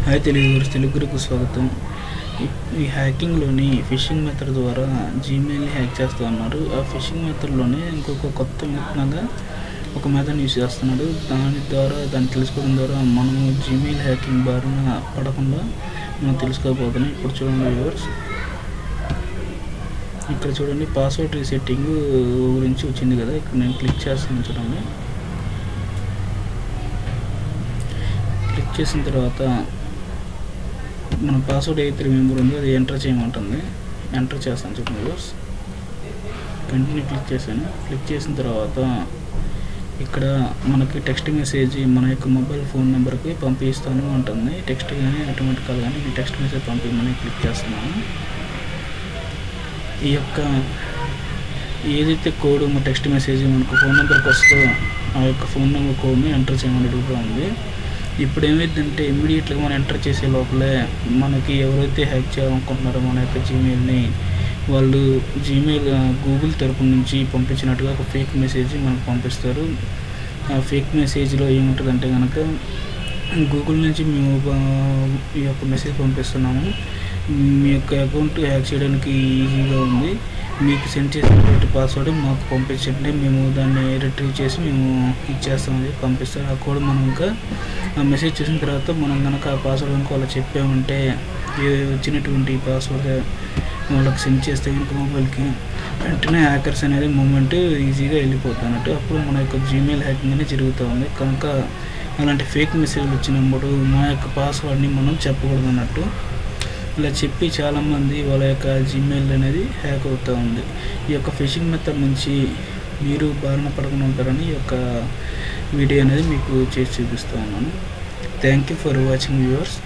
Hi తెలుగుకు స్వాగతం. ఈ హ్యాకింగ్లోని ఫిషింగ్ మెథడ్ ద్వారా జీమెయిల్ని హ్యాక్ చేస్తూ ఉన్నారు. ఆ ఫిషింగ్ మెథడ్లోనే ఇంకొక కొత్త వినూత్నంగా ఒక మెథడ్ని యూజ్ చేస్తున్నాడు. దాన్ని తెలుసుకోవడం ద్వారా మనము జీమెయిల్ హ్యాకింగ్ బారిన పడకుండా మనం తెలుసుకోకపోతున్నాం. ఇప్పుడు చూడండి వ్యూవర్స్, ఇక్కడ చూడండి పాస్వర్డ్ రీసెట్టింగ్ గురించి వచ్చింది కదా. ఇక్కడ నేను క్లిక్ చేస్తాను. చూడండి, క్లిక్ చేసిన తర్వాత మన పాస్వర్డ్ ఏదైతే రిమెంబర్ ఉందో అది ఎంటర్ చేయమంటుంది. ఎంటర్ చేస్తాను. చూడండి వ్యూవర్స్, కంటిన్యూ క్లిక్ చేశాను. క్లిక్ చేసిన తర్వాత ఇక్కడ మనకి టెక్స్ట్ మెసేజ్ మన యొక్క మొబైల్ ఫోన్ నెంబర్కి పంపిస్తాను అంటుంది. టెక్స్ట్ కానీ ఆటోమేటిక్ కాల్ కానీ ఈ టెక్స్ట్ మెసేజ్ పంపించమని క్లిక్ చేస్తున్నాను. ఈ యొక్క ఏదైతే కోడ్ మన టెక్స్ట్ మెసేజ్ మనకు ఫోన్ నెంబర్కి వస్తుందో ఆ యొక్క ఫోన్ నెంబర్ కోడ్ని ఎంటర్ చేయమని అడుగుతూ ఉంది. ఇప్పుడు ఏమైందంటే ఇమ్మీడియట్గా మనం ఎంటర్ చేసే లోపలే మనకి ఎవరైతే హ్యాక్ చేయాలనుకుంటున్నారో మన యొక్క జీమెయిల్ని, వాళ్ళు జీమెయిల్ గూగుల్ తరపు నుంచి పంపించినట్టుగా ఒక ఫేక్ మెసేజ్ మనకు పంపిస్తారు. ఆ ఫేక్ మెసేజ్లో ఏముంటుందంటే కనుక, గూగుల్ నుంచి మేము ఈ యొక్క మెసేజ్ పంపిస్తున్నాము, మీ యొక్క అకౌంట్ హ్యాక్ చేయడానికి ఈజీగా ఉంది, మీకు సెండ్ చేసినటువంటి పాస్వర్డ్ మాకు పంపించండి, మేము దాన్ని రిట్రీవ్ చేసి మేము ఇచ్చేస్తామని పంపిస్తారు. ఆ కోడ్ మనం ఇంకా ఆ మెసేజ్ చూసిన తర్వాత మనం కనుక ఆ పాస్వర్డ్ కనుక వాళ్ళు చెప్పామంటే వచ్చినటువంటి పాస్వర్డ్ వాళ్ళకి సెండ్ చేస్తే కనుక మొబైల్కి వెంటనే హ్యాకర్స్ అనేది మూమెంట్ ఈజీగా వెళ్ళిపోతున్నట్టు. అప్పుడు మన యొక్క జీమెయిల్ హ్యాకింగ్ అనేది జరుగుతూ ఉంది. కనుక అలాంటి ఫేక్ మెసేజ్లు వచ్చినప్పుడు మా యొక్క పాస్వర్డ్ని మనం చెప్పకూడదు అన్నట్టు. ఇలా చెప్పి చాలామంది వాళ్ళ యొక్క జీమెయిల్ అనేది హ్యాక్ అవుతూ ఉంది. ఈ యొక్క ఫిషింగ్ మెథడ్ నుంచి మీరు బారిన పడకుండా ఉంటారని ఈ యొక్క వీడియో అనేది మీకు చేసి చూపిస్తూ ఉన్నాను. Thank you for watching viewers.